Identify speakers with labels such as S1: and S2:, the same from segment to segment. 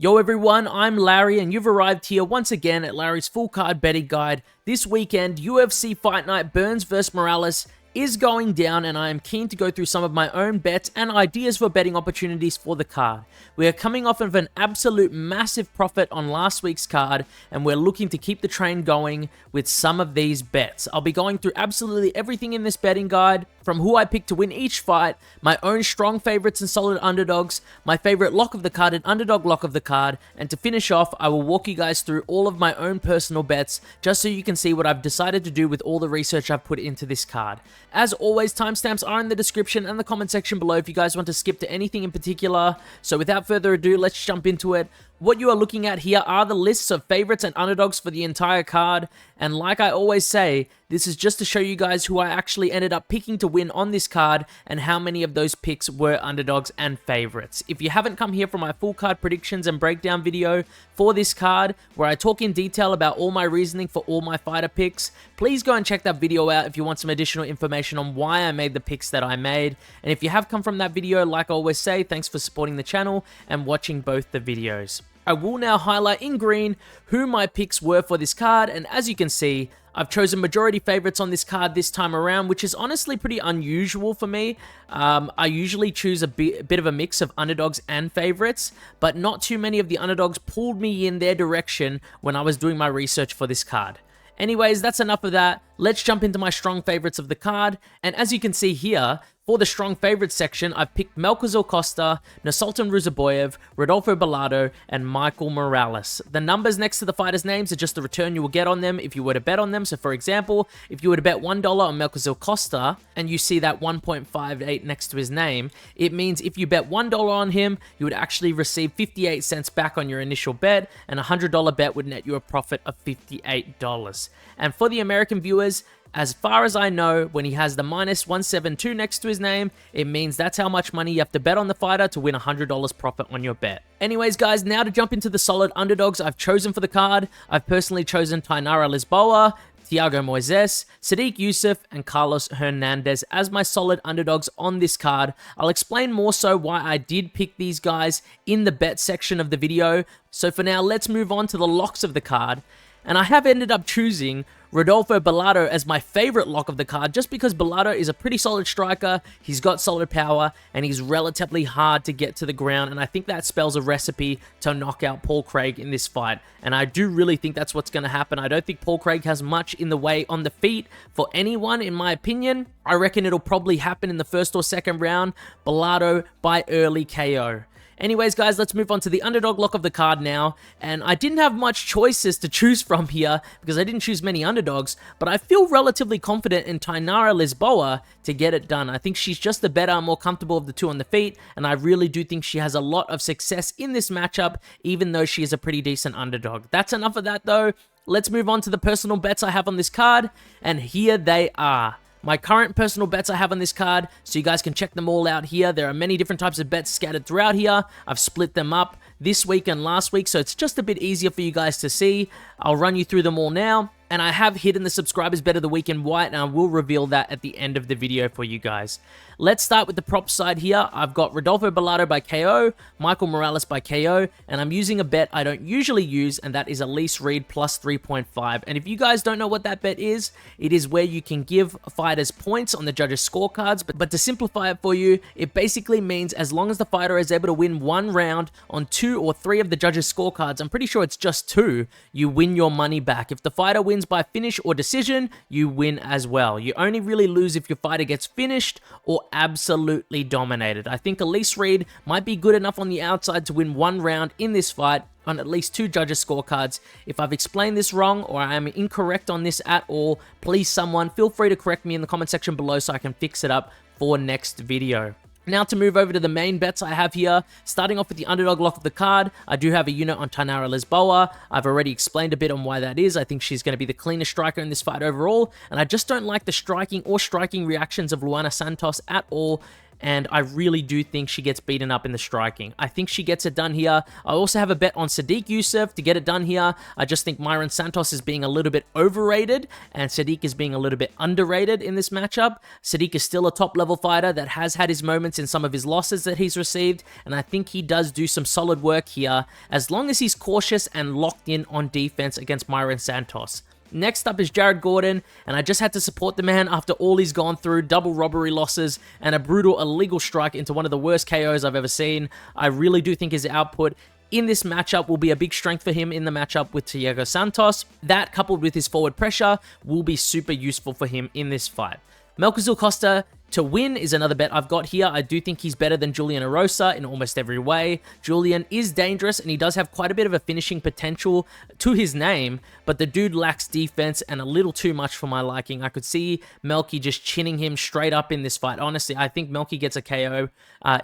S1: Yo everyone, I'm Larry and you've arrived here once again at Larry's Full Card Betting Guide. This weekend, UFC Fight Night Burns vs Morales is going down and I am keen to go through some of my own bets and ideas for betting opportunities for the card. We are coming off of an absolute massive profit on last week's card and we're looking to keep the train going with some of these bets. I'll be going through absolutely everything in this betting guide, from who I picked to win each fight, my own strong favorites and solid underdogs, my favorite lock of the card and underdog lock of the card, and to finish off, I will walk you guys through all of my own personal bets just so you can see what I've decided to do with all the research I've put into this card. As always, timestamps are in the description and the comment section below if you guys want to skip to anything in particular. So without further ado, let's jump into it. What you are looking at here are the lists of favorites and underdogs for the entire card, and like I always say, this is just to show you guys who I actually ended up picking to win on this card and how many of those picks were underdogs and favorites. If you haven't come here for my full card predictions and breakdown video for this card, where I talk in detail about all my reasoning for all my fighter picks, please go and check that video out if you want some additional information on why I made the picks that I made. And if you have come from that video, like I always say, thanks for supporting the channel and watching both the videos. I will now highlight in green who my picks were for this card, and as you can see, I've chosen majority favorites on this card this time around, which is honestly pretty unusual for me. I usually choose a bit of a mix of underdogs and favorites, but not too many of the underdogs pulled me in their direction when I was doing my research for this card. Anyways, that's enough of that. Let's jump into my strong favorites of the card, and as you can see here, for the strong favorites section, I've picked Melchizedek Costa, Nursultan Ruziboyev, Rodolfo Bellato, and Michael Morales. The numbers next to the fighters' names are just the return you will get on them if you were to bet on them. So for example, if you were to bet $1 on Melchizedek Costa, and you see that 1.58 next to his name, it means if you bet $1 on him, you would actually receive 58 cents back on your initial bet, and a $100 bet would net you a profit of $58. And for the American viewers, as far as I know, when he has the minus 172 next to his name, it means that's how much money you have to bet on the fighter to win $100 profit on your bet. Anyways, guys, now to jump into the solid underdogs I've chosen for the card. I've personally chosen Tainara Lisboa, Thiago Moises, Sadiq Yusuff, and Carlos Hernandez as my solid underdogs on this card. I'll explain more so why I did pick these guys in the bet section of the video. So for now, let's move on to the locks of the card. And I have ended up choosing Rodolfo Bellato as my favorite lock of the card just because Bellato is a pretty solid striker, he's got solid power, and he's relatively hard to get to the ground, and I think that spells a recipe to knock out Paul Craig in this fight, and I do really think that's what's going to happen. I don't think Paul Craig has much in the way on the feet for anyone, in my opinion. I reckon it'll probably happen in the first or second round, Bellato by early KO. Anyways, guys, let's move on to the underdog lock of the card now, and I didn't have much choices to choose from here because I didn't choose many underdogs, but I feel relatively confident in Tainara Lisboa to get it done. I think she's just the better, more comfortable of the two on the feet, and I really do think she has a lot of success in this matchup, even though she is a pretty decent underdog. That's enough of that, though. Let's move on to the personal bets I have on this card, and here they are. My current personal bets I have on this card, so you guys can check them all out here. There are many different types of bets scattered throughout here. I've split them up this week and last week, so it's just a bit easier for you guys to see. I'll run you through them all now. And I have hidden the subscribers bet of the week in white, and I will reveal that at the end of the video for you guys. Let's start with the prop side here. I've got Rodolfo Bellato by KO, Michael Morales by KO, and I'm using a bet I don't usually use, and that is Elise Reed plus 3.5. And if you guys don't know what that bet is, it is where you can give fighters points on the judges' scorecards, but to simplify it for you, it basically means as long as the fighter is able to win one round on 2 or 3 of the judges' scorecards, I'm pretty sure it's just 2, you win your money back. If the fighter wins by finish or decision, you win as well. You only really lose if your fighter gets finished or absolutely dominated. I think Elise Reed might be good enough on the outside to win one round in this fight on at least 2 judges' scorecards. If I've explained this wrong or I am incorrect on this at all, please someone feel free to correct me in the comment section below so I can fix it up for next video. Now to move over to the main bets I have here, starting off with the underdog lock of the card, I do have a unit on Tainara Lisboa. I've already explained a bit on why that is. I think she's going to be the cleanest striker in this fight overall, and I just don't like the striking or striking reactions of Luana Santos at all. and I really do think she gets beaten up in the striking. I think she gets it done here. I also have a bet on Sadiq Yusuff to get it done here. I just think Myron Santos is being a little bit overrated, and Sadiq is being a little bit underrated in this matchup. Sadiq is still a top-level fighter that has had his moments in some of his losses that he's received, and I think he does do some solid work here, as long as he's cautious and locked in on defense against Myron Santos. Next up is Jared Gordon, and I just had to support the man after all he's gone through, double robbery losses, and a brutal illegal strike into one of the worst KOs I've ever seen. I really do think his output in this matchup will be a big strength for him in the matchup with Thiago Santos. That, coupled with his forward pressure, will be super useful for him in this fight. Melchizedek Costa to win is another bet I've got here. I do think he's better than Julian Erosa in almost every way. Julian is dangerous, and he does have quite a bit of a finishing potential to his name, but the dude lacks defense and a little too much for my liking. I could see Melky just chinning him straight up in this fight. Honestly, I think Melky gets a KO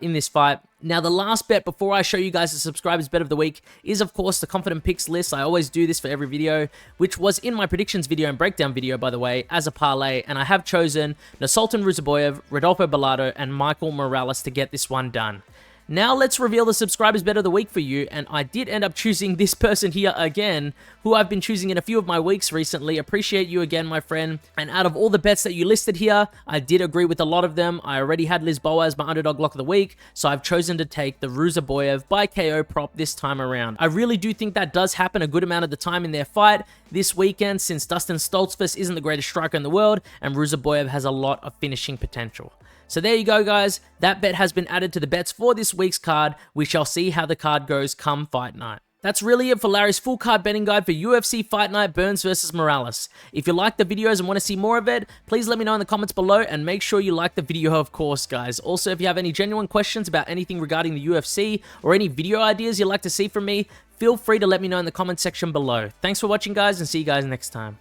S1: in this fight. Now, the last bet before I show you guys the subscribers bet of the week is, of course, the Confident Picks list. I always do this for every video, which was in my predictions video and breakdown video, by the way, as a parlay, and I have chosen Sultan Ruzaboyev, Rodolfo Bellato, and Michael Morales to get this one done. Now let's reveal the subscribers bet of the week for you, and I did end up choosing this person here again, who I've been choosing in a few of my weeks recently. Appreciate you again, my friend. And out of all the bets that you listed here, I did agree with a lot of them. I already had Lisboa as my underdog lock of the week, so I've chosen to take the Ruzaboyev by KO prop this time around. I really do think that does happen a good amount of the time in their fight this weekend, since Dustin Stoltzfus isn't the greatest striker in the world, and Ruzaboyev has a lot of finishing potential. So there you go, guys. That bet has been added to the bets for this week's card. We shall see how the card goes come fight night. That's really it for Larry's full card betting guide for UFC Fight Night Burns vs. Morales. If you like the videos and want to see more of it, please let me know in the comments below, and make sure you like the video, of course, guys. Also, if you have any genuine questions about anything regarding the UFC or any video ideas you'd like to see from me, feel free to let me know in the comment section below. Thanks for watching, guys, and see you guys next time.